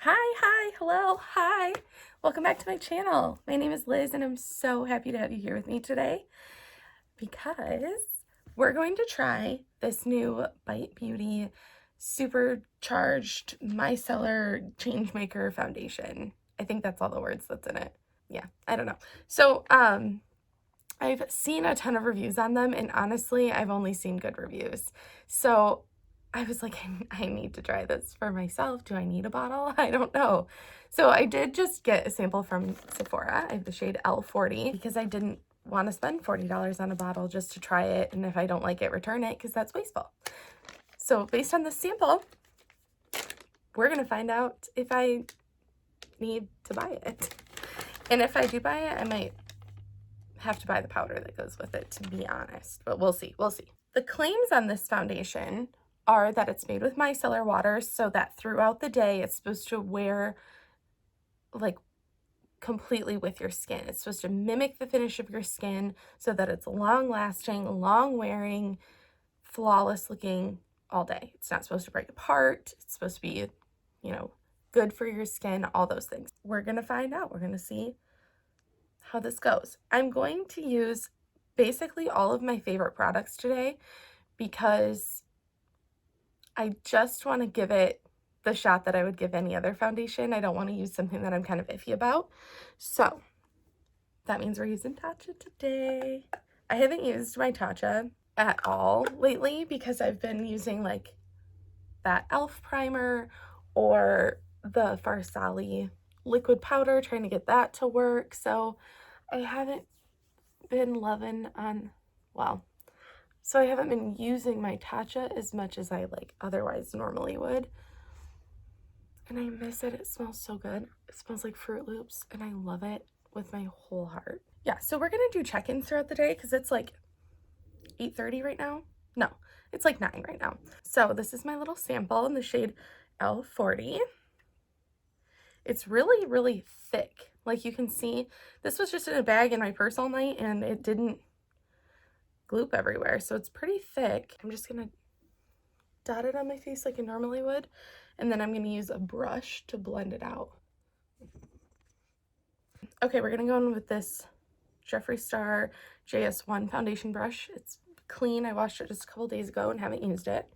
Hello, hi. Welcome back to my channel. My name is Liz and I'm so happy to have you here with me today because we're going to try this new Bite Beauty supercharged micellar changemaker foundation. I think that's all the words that's in it. Yeah, I don't know. So, I've seen a ton of reviews on them and honestly, I've only seen good reviews. So I was like, I need to try this for myself. Do I need a bottle? I don't know. So I did just get a sample from Sephora. I have the shade L40 because I didn't want to spend $40 on a bottle just to try it. And if I don't like it, return it because that's wasteful. So based on this sample, we're going to find out if I need to buy it. And if I do buy it, I might have to buy the powder that goes with it, to be honest, but we'll see. The claims on this foundation are that it's made with micellar water so that throughout the day it's supposed to wear like completely with your skin. It's supposed to mimic the finish of your skin so that it's long lasting, long wearing, flawless looking all day. It's not supposed to break apart. It's supposed to be, good for your skin, all those things. We're going to find out. We're going to see how this goes. I'm going to use basically all of my favorite products today because I just want to give it the shot that I would give any other foundation. I don't want to use something that I'm kind of iffy about. So that means we're using Tatcha today. I haven't used my Tatcha at all lately because I've been using like that e.l.f. primer or the Farsali liquid powder, trying to get that to work. So I haven't been loving on, so I haven't been using my Tatcha as much as I like otherwise normally would. And I miss it. It smells so good. It smells like Fruit Loops and I love it with my whole heart. Yeah, so we're gonna do check-ins throughout the day because it's like 8:30 right now. No, it's like 9 right now. So this is my little sample in the shade L40. It's really, really thick. Like you can see, this was just in a bag in my purse all night and it didn't gloop everywhere. So it's pretty thick. I'm just gonna dot it on my face like I normally would. And then I'm gonna use a brush to blend it out. Okay, we're gonna go in with this Jeffree Star JS1 foundation brush. It's clean. I washed it just a couple days ago and haven't used it.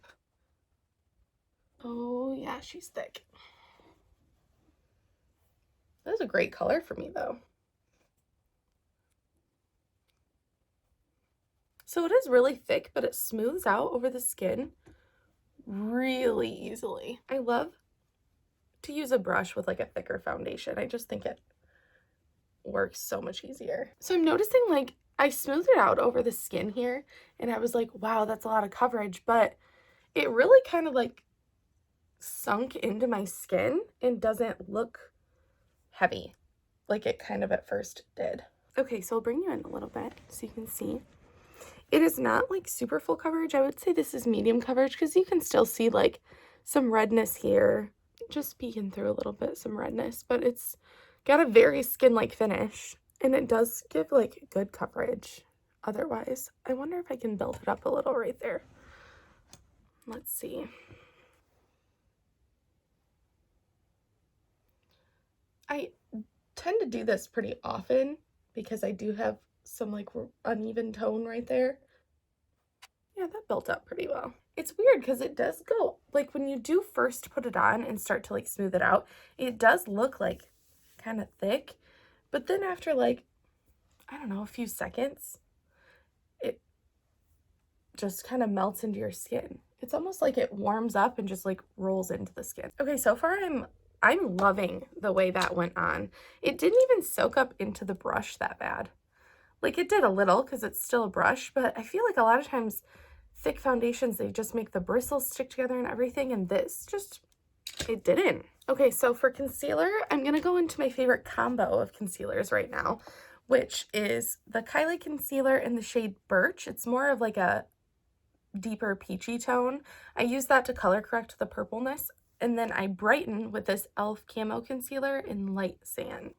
Oh yeah, she's thick. That is a great color for me though. So it is really thick, but it smooths out over the skin really easily. I love to use a brush with like a thicker foundation. I just think it works so much easier. So I'm noticing like I smoothed it out over the skin here and I was like, wow, that's a lot of coverage, but it really kind of like sunk into my skin and doesn't look heavy like it kind of at first did. Okay, so I'll bring you in a little bit so you can see. It is not like super full coverage. I would say this is medium coverage because you can still see like some redness here, just peeking through a little bit, some redness, but it's got a very skin-like finish and it does give like good coverage otherwise. I wonder if I can build it up a little right there. Let's see. I tend to do this pretty often because I do have some like uneven tone right there. Yeah, that built up pretty well. It's weird because it does go, like when you do first put it on and start to like smooth it out, it does look like kind of thick, but then after like, I don't know, a few seconds, it just kind of melts into your skin. It's almost like it warms up and just like rolls into the skin. Okay, so far I'm loving the way that went on. It didn't even soak up into the brush that bad. Like it did a little because it's still a brush, but I feel like a lot of times thick foundations, they just make the bristles stick together and everything, and this just, it didn't. Okay, so for concealer, I'm gonna go into my favorite combo of concealers right now, which is the Kylie concealer in the shade Birch. It's more of like a deeper peachy tone. I use that to color correct the purpleness, and then I brighten with this e.l.f. camo concealer in Light Sand.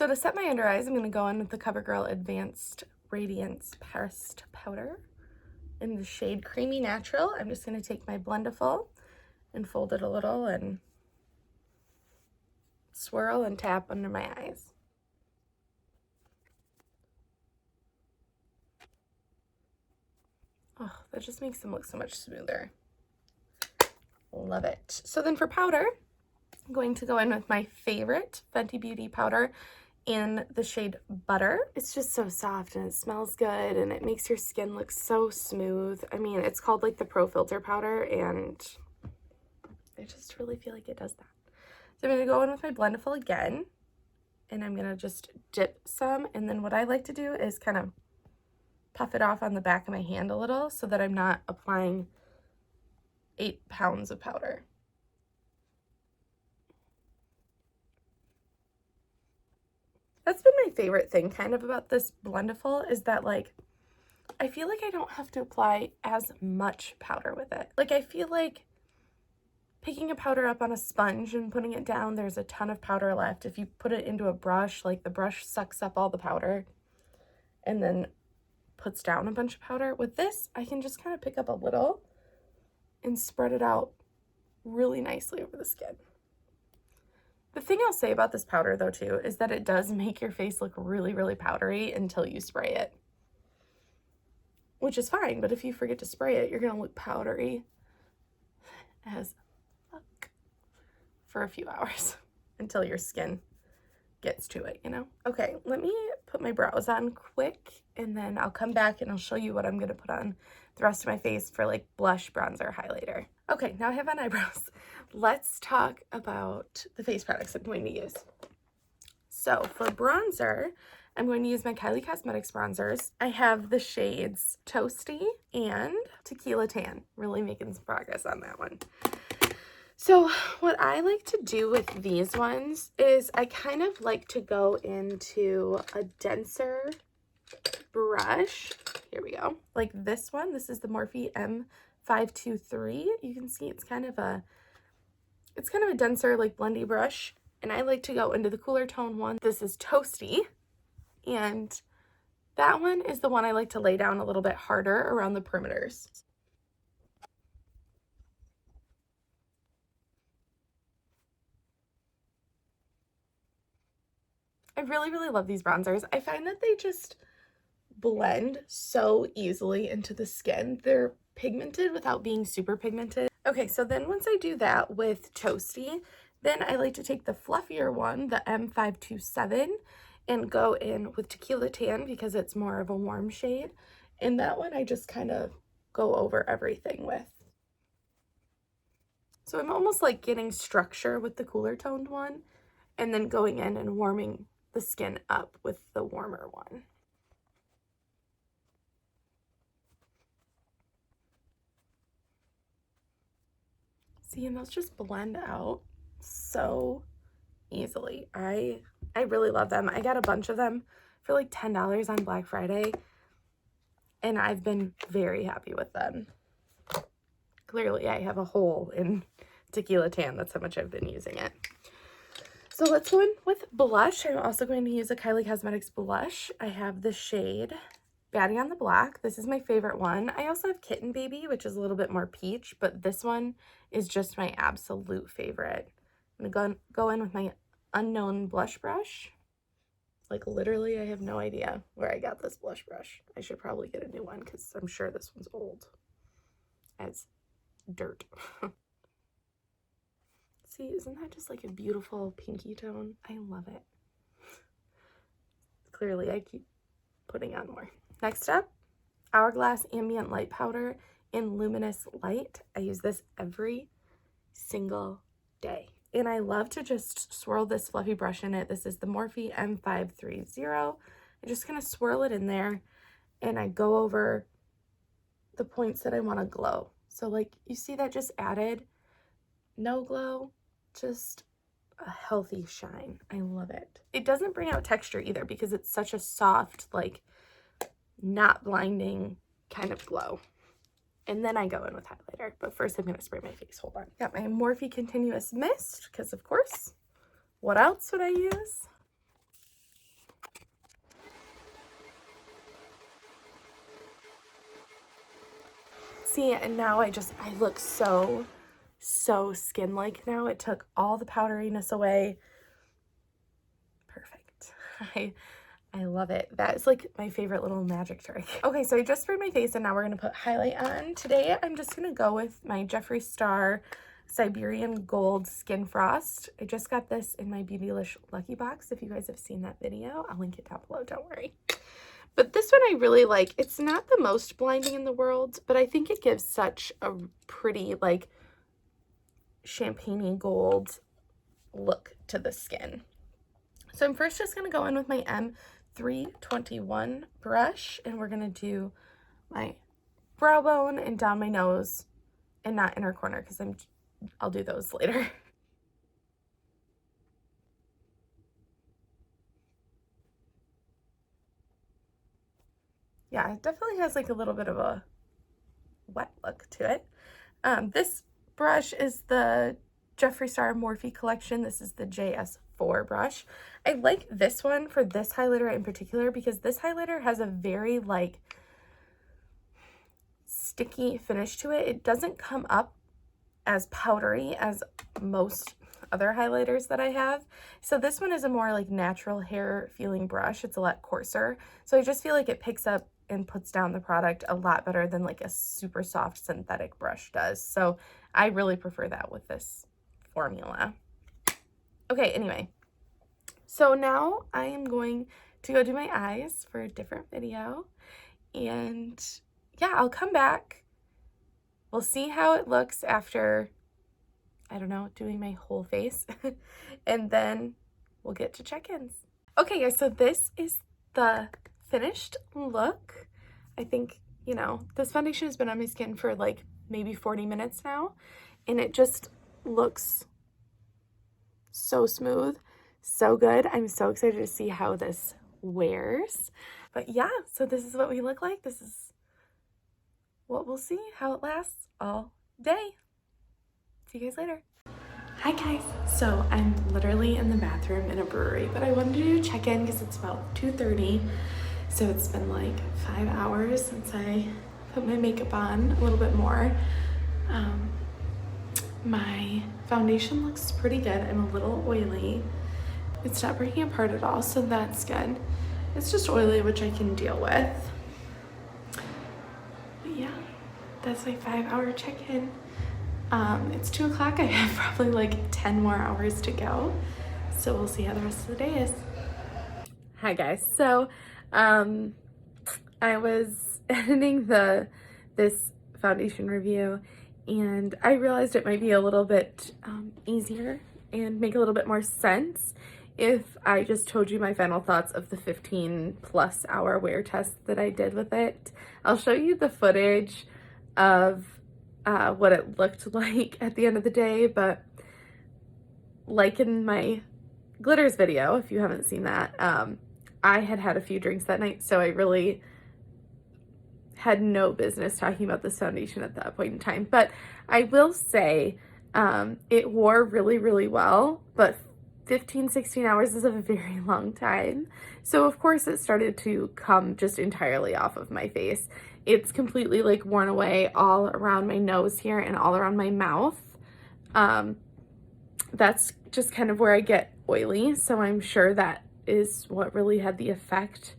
So to set my under eyes, I'm going to go in with the CoverGirl Advanced Radiance Pressed Powder in the shade Creamy Natural. I'm just going to take my Blendiful and fold it a little and swirl and tap under my eyes. Oh, that just makes them look so much smoother. Love it. So then for powder, I'm going to go in with my favorite Fenty Beauty powder in the shade Butter. It's just so soft and it smells good and it makes your skin look so smooth. I mean, it's called like the Pro Filter powder and I just really feel like it does that. So I'm going to go in with my Blendiful again and I'm going to just dip some, and then what I like to do is kind of puff it off on the back of my hand a little so that I'm not applying 8 pounds of powder. That's been my favorite thing kind of about this Blendiful is that like I feel like I don't have to apply as much powder with it. Like I feel like picking a powder up on a sponge and putting it down, there's a ton of powder left. If you put it into a brush, like the brush sucks up all the powder and then puts down a bunch of powder. With this, I can just kind of pick up a little and spread it out really nicely over the skin. The thing I'll say about this powder though too is that it does make your face look really, really powdery until you spray it, which is fine, but if you forget to spray it, you're gonna look powdery as fuck for a few hours until your skin gets to it, you know? Okay, let me put my brows on quick and then I'll come back and I'll show you what I'm gonna put on the rest of my face for like blush, bronzer, highlighter. Okay, now I have on eyebrows. Let's talk about the face products I'm going to use. So for bronzer, I'm going to use my Kylie Cosmetics bronzers. I have the shades Toasty and Tequila Tan. Really making some progress on that one. So what I like to do with these ones is I kind of like to go into a denser brush. Here we go. Like this one. This is the Morphe M523. You can see it's kind of a denser like blendy brush. And I like to go into the cooler tone one. This is Toasty. And that one is the one I like to lay down a little bit harder around the perimeters. I really, really love these bronzers. I find that they just blend so easily into the skin. They're pigmented without being super pigmented. Okay, so then once I do that with Toasty, then I like to take the fluffier one, the M527, and go in with Tequila Tan because it's more of a warm shade. And that one I just kind of go over everything with. So I'm almost like getting structure with the cooler toned one and then going in and warming the skin up with the warmer one. See, and those just blend out so easily. I really love them. I got a bunch of them for like $10 on Black Friday, and I've been very happy with them. Clearly, I have a hole in Tequila Tan. That's how much I've been using it. So let's go in with blush. I'm also going to use a Kylie Cosmetics blush. I have the shade Baddie on the Block. This is my favorite one. I also have Kitten Baby, which is a little bit more peach, but this one is just my absolute favorite. I'm gonna go in with my Unknown blush brush. Like literally, I have no idea where I got this blush brush. I should probably get a new one because I'm sure this one's old as dirt. See, isn't that just like a beautiful pinky tone? I love it. Clearly, I keep putting on more. Next up, Hourglass Ambient Light Powder in Luminous Light. I use this every single day. And I love to just swirl this fluffy brush in it. This is the Morphe M530. I just kind of swirl it in there and I go over the points that I want to glow. So like you see that just added no glow, just a healthy shine. I love it. It doesn't bring out texture either because it's such a soft, like not blinding kind of glow. And then I go in with highlighter, but first I'm going to spray my face. Hold on. Got my Morphe Continuous Mist, because of course, what else would I use? See, and now I look so skin-like now. It took all the powderiness away. Perfect. I love it. That's like my favorite little magic trick. Okay, so I just sprayed my face and now we're gonna put highlight on. Today, I'm just gonna go with my Jeffree Star Siberian Gold Skin Frost. I just got this in my Beautylish Lucky Box. If you guys have seen that video, I'll link it down below, don't worry. But this one I really like. It's not the most blinding in the world, but I think it gives such a pretty, like, champagne-y gold look to the skin. So I'm first just going to go in with my M321 brush, and we're going to do my brow bone and down my nose and not inner corner because I'll do those later. Yeah, it definitely has like a little bit of a wet look to it. This brush is the Jeffree Star Morphe collection. This is the JS4 brush. I like this one for this highlighter in particular because this highlighter has a very like sticky finish to it. It doesn't come up as powdery as most other highlighters that I have. So this one is a more like natural hair feeling brush. It's a lot coarser. So I just feel like it picks up and puts down the product a lot better than like a super soft synthetic brush does. So I really prefer that with this formula. Okay, anyway. So now I am going to go do my eyes for a different video. And yeah, I'll come back. We'll see how it looks after, I don't know, doing my whole face. And then we'll get to check-ins. Okay, guys, so this is the finished look. I think, you know, this foundation has been on my skin for like maybe 40 minutes now, and it just looks so smooth, so good. I'm so excited to see how this wears. But yeah, so this is what we look like. This is what we'll see, how it lasts all day. See you guys later. Hi guys, so I'm literally in the bathroom in a brewery, but I wanted to do a check-in because it's about 2:30. So it's been like 5 hours since I put my makeup on, a little bit more. My foundation looks pretty good. I'm a little oily. It's not breaking apart at all, so that's good. It's just oily, which I can deal with. But yeah, that's my 5-hour check-in. It's 2 o'clock. I have probably like 10 more hours to go. So we'll see how the rest of the day is. Hi guys. So I was editing this foundation review and I realized it might be a little bit easier and make a little bit more sense if I just told you my final thoughts of the 15+ hour wear test that I did with it. I'll show you the footage of what it looked like at the end of the day, but like in my glitters video, if you haven't seen that, I had a few drinks that night, so I really had no business talking about this foundation at that point in time. But I will say it wore really, really well, but 15-16 hours is a very long time. So of course it started to come just entirely off of my face. It's completely like worn away all around my nose here and all around my mouth. That's just kind of where I get oily, so I'm sure that is what really had the effect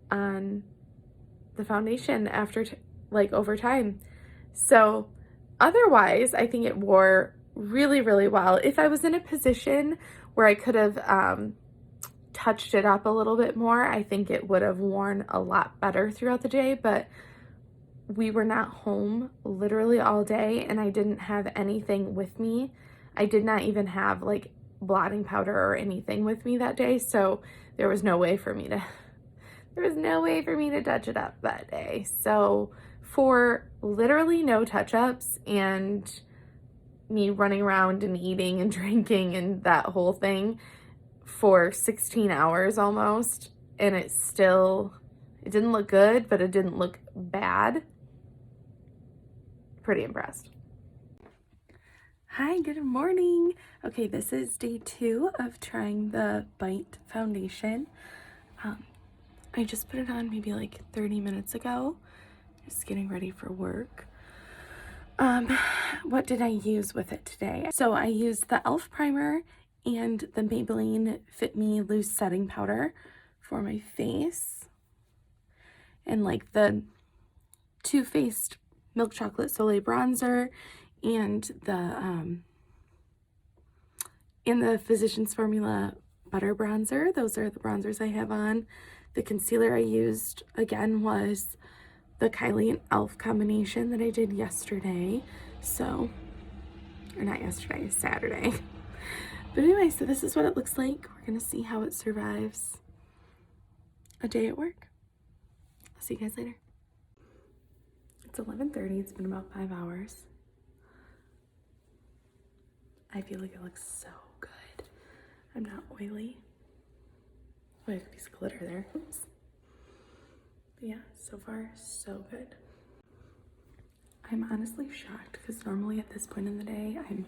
on the foundation after over time. So otherwise, I think it wore really, really well. If I was in a position where I could have touched it up a little bit more, I think it would have worn a lot better throughout the day, but we were not home literally all day and I didn't have anything with me. I did not even have like blotting powder or anything with me that day, so there was no way for me to touch it up that day. So for literally no touch-ups and me running around and eating and drinking and that whole thing for 16 hours almost, and it didn't look good, but it didn't look bad. Pretty impressed. Hi, good morning. Okay, this is day 2 of trying the Bite foundation. I just put it on maybe like 30 minutes ago, just getting ready for work. Um, what did I use with it today? So I used the e.l.f. primer and the Maybelline Fit Me Loose Setting Powder for my face. And like the Too Faced Milk Chocolate Soleil bronzer and the Physicians Formula Butter Bronzer. Those are the bronzers I have on. The concealer I used, again, was the Kylie and e.l.f. combination that I did yesterday. So, or not yesterday, Saturday. But anyway, so this is what it looks like. We're gonna see how it survives a day at work. I'll see you guys later. It's 11:30, it's been about 5 hours. I feel like it looks so good. I'm not oily. Oh, I have a piece of glitter there. Oops. But yeah, so far, so good. I'm honestly shocked because normally at this point in the day, I'm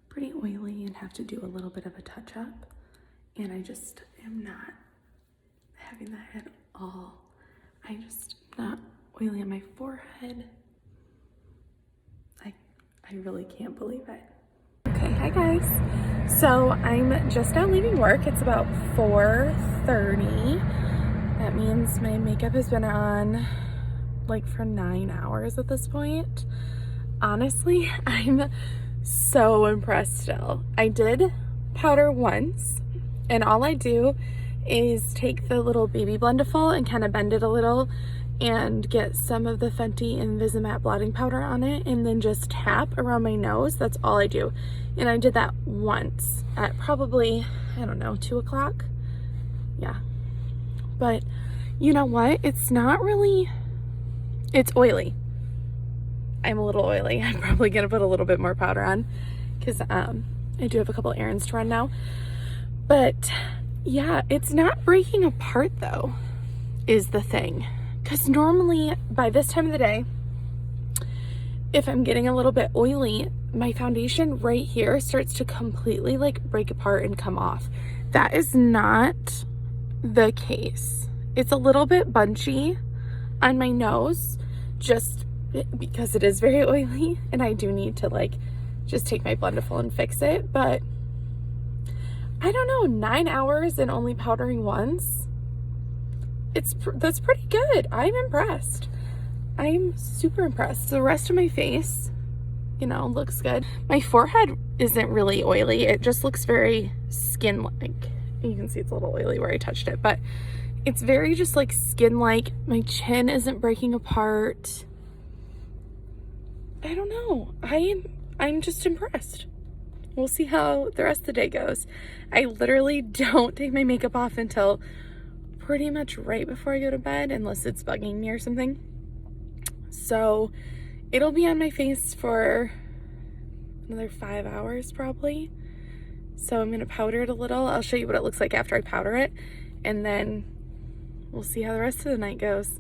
pretty oily and have to do a little bit of a touch-up. And I just am not having that at all. I'm just not oily on my forehead. I really can't believe it. Okay, hi guys. So I'm just now leaving work. It's about 4:30. That means my makeup has been on like for 9 hours at this point. Honestly, I'm so impressed still. I did powder once, and all I do is take the little baby blendiful and kind of bend it a little and get some of the Fenty Invisimatte blotting powder on it and then just tap around my nose. That's all I do. And I did that once at probably, I don't know, 2 o'clock. Yeah. But you know what? It's not really, it's oily. I'm a little oily. I'm probably gonna put a little bit more powder on because I do have a couple errands to run now. But yeah, it's not breaking apart though, is the thing. Because normally by this time of the day, if I'm getting a little bit oily, my foundation right here starts to completely like break apart and come off. That is not the case. It's a little bit bunchy on my nose just because it is very oily and I do need to like just take my blendiful and fix it. But I don't know, 9 hours and only powdering once. That's pretty good. I'm impressed. I'm super impressed. The rest of my face, you know, looks good. My forehead isn't really oily. It just looks very skin-like. You can see it's a little oily where I touched it, but it's very just like skin-like. My chin isn't breaking apart. I don't know. I'm just impressed. We'll see how the rest of the day goes. I literally don't take my makeup off until pretty much right before I go to bed, unless it's bugging me or something. So it'll be on my face for another 5 hours probably. So I'm gonna powder it a little. I'll show you what it looks like after I powder it, and then we'll see how the rest of the night goes.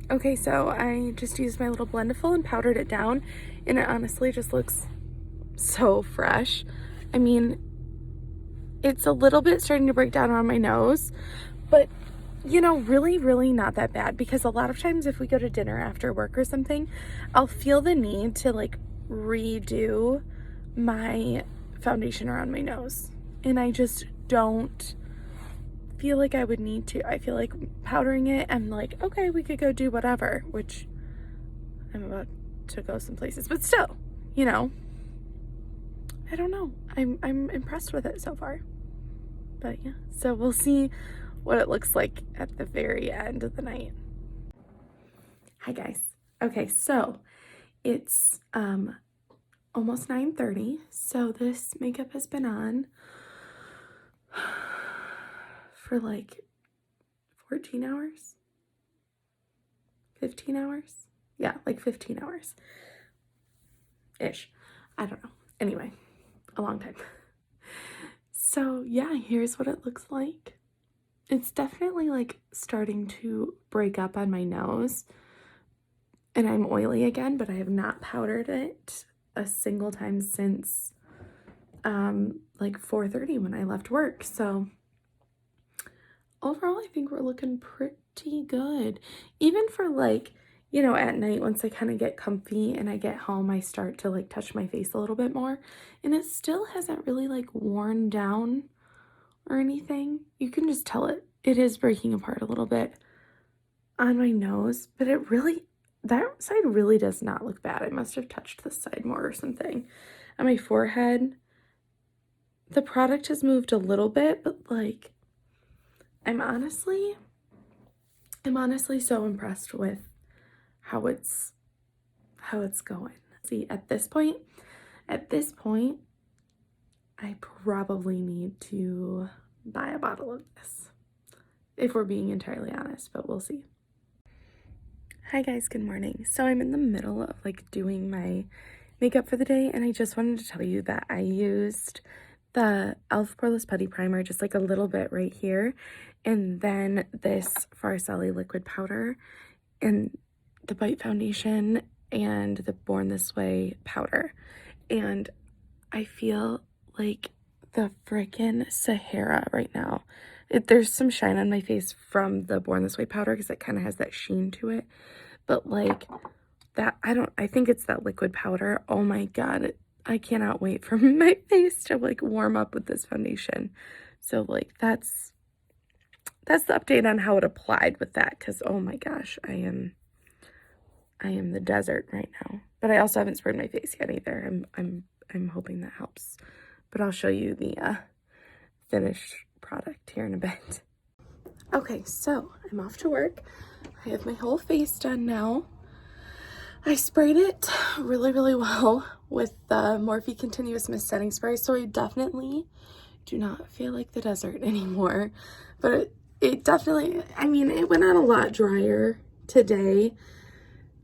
Okay, so I just used my little blendiful and powdered it down, and it honestly just looks so fresh. I mean, it's a little bit starting to break down around my nose, but you know, really not that bad, because a lot of times if we go to dinner after work or something, I'll feel the need to like redo my foundation around my nose, and I just don't feel like I would need to. I feel like powdering it, I'm like, okay, we could go do whatever, which I'm about to go some places, but still, you know, I don't know. I'm impressed with it so far. But yeah, so we'll see what it looks like at the very end of the night. Hi guys. Okay, so it's almost 9:30. So this makeup has been on for like 14 hours, 15 hours. Yeah, like 15 hours ish. I don't know. Anyway, a long time. So yeah, here's what it looks like. It's definitely like starting to break up on my nose, and I'm oily again, but I have not powdered it a single time since like 4:30 when I left work. So overall, I think we're looking pretty good. Even for like, you know, at night, once I kind of get comfy and I get home, I start to like touch my face a little bit more, and it still hasn't really like worn down or anything. You can just tell it is breaking apart a little bit on my nose, but that side really does not look bad. I must have touched this side more or something. On my forehead, the product has moved a little bit, but like, I'm honestly so impressed with how it's going. See, at this point, I probably need to buy a bottle of this, if we're being entirely honest, but we'll see. Hi guys, good morning. So I'm in the middle of like doing my makeup for the day, and I just wanted to tell you that I used the e.l.f. Poreless Putty Primer, just like a little bit right here, and then this Farsali liquid powder, and the Bite Foundation, and the Born This Way powder. And I feel like the freaking Sahara right now. There's some shine on my face from the Born This Way powder because it kind of has that sheen to it. But like that, I think it's that liquid powder. Oh my God. I cannot wait for my face to like warm up with this foundation. So like that's the update on how it applied with that, because oh my gosh, I am the desert right now. But I also haven't sprayed my face yet either. I'm hoping that helps. But I'll show you the finished product here in a bit. Okay, so I'm off to work. I have my whole face done now. I sprayed it really, really well with the Morphe Continuous Mist Setting Spray, so I definitely do not feel like the desert anymore. But it definitely, I mean, it went on a lot drier today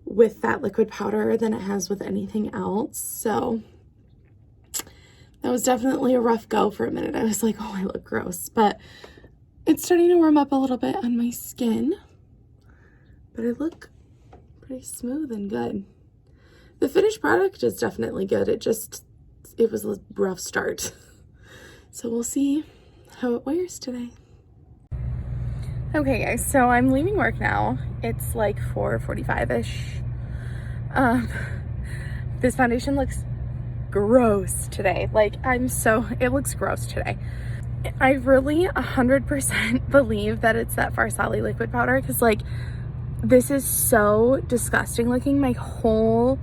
with that liquid powder than it has with anything else. So that was definitely a rough go for a minute. I was like, oh, I look gross. But it's starting to warm up a little bit on my skin. But I look pretty smooth and good. The finished product is definitely good. It was a rough start. So we'll see how it wears today. Okay guys, so I'm leaving work now. It's like 4:45-ish. This foundation looks gross today. Like it looks gross today. I really 100% believe that it's that Farsali liquid powder, because like this is so disgusting looking. My whole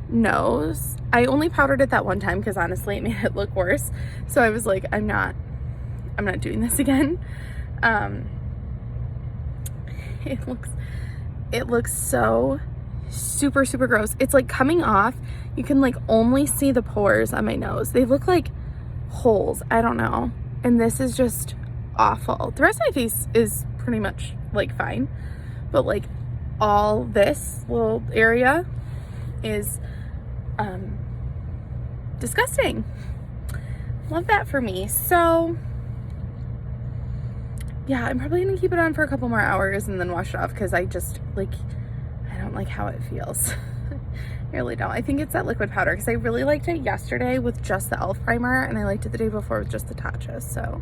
nose, I only powdered it that one time because honestly it made it look worse. So I was like, I'm not doing this again. It looks so super, super gross. It's like coming off. You can like only see the pores on my nose. They look like holes. I don't know. And this is just awful. The rest of my face is pretty much like fine, but like all this little area is disgusting. Love that for me. So yeah, I'm probably gonna keep it on for a couple more hours and then wash it off, because I don't like how it feels. I really don't. I think it's that liquid powder, because I really liked it yesterday with just the e.l.f. primer, and I liked it the day before with just the Tatcha. So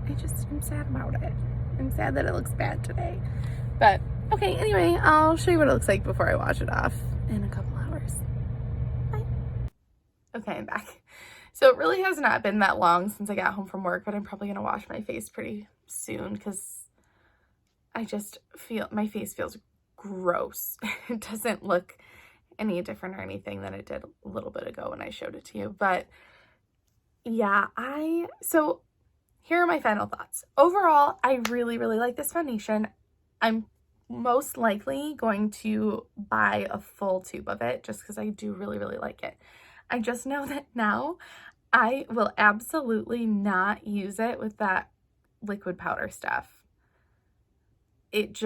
I'm sad about it. I'm sad that it looks bad today. But okay, anyway, I'll show you what it looks like before I wash it off in a couple hours. Bye. Okay, I'm back. So it really has not been that long since I got home from work, but I'm probably going to wash my face pretty soon, because I just feel my face feels gross. It doesn't look any different or anything than it did a little bit ago when I showed it to you. But yeah, so here are my final thoughts. Overall, I really, really like this foundation. I'm most likely going to buy a full tube of it just because I do really, really like it. I just know that now I will absolutely not use it with that liquid powder stuff. It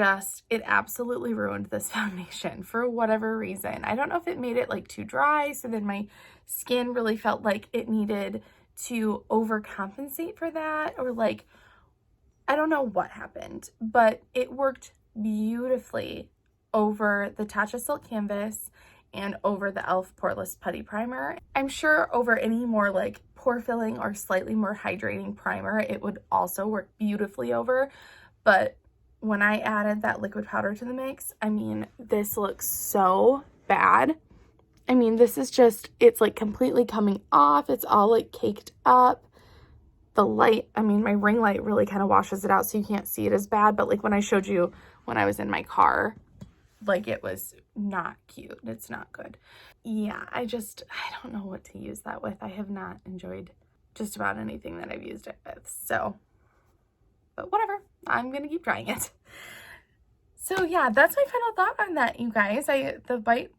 absolutely ruined this foundation for whatever reason. I don't know if it made it like too dry, so then my skin really felt like it needed to overcompensate for that, or like, I don't know what happened, but it worked beautifully over the Tatcha Silk Canvas and over the e.l.f. Poreless Putty Primer. I'm sure over any more like pore filling or slightly more hydrating primer, it would also work beautifully over, but when I added that liquid powder to the mix, I mean, this looks so bad. I mean, this is just, it's like completely coming off. It's all like caked up. The light, I mean, my ring light really kind of washes it out so you can't see it as bad. But like when I showed you when I was in my car, like it was not cute. It's not good. Yeah, I don't know what to use that with. I have not enjoyed just about anything that I've used it with. So, but whatever. I'm going to keep trying it. So yeah, that's my final thought on that, you guys. The Bite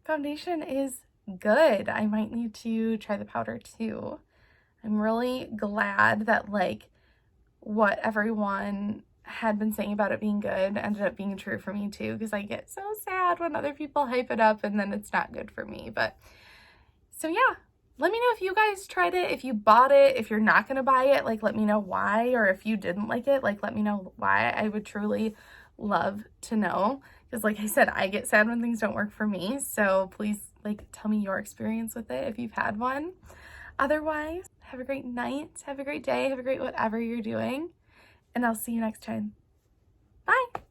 foundation is good. I might need to try the powder too. I'm really glad that like what everyone had been saying about it being good ended up being true for me too, because I get so sad when other people hype it up and then it's not good for me. But so yeah, let me know if you guys tried it, if you bought it, if you're not gonna buy it, like let me know why, or if you didn't like it, like let me know why. I would truly love to know, because like I said, I get sad when things don't work for me. So please like tell me your experience with it if you've had one. Otherwise, have a great night, have a great day, have a great whatever you're doing, and I'll see you next time. Bye!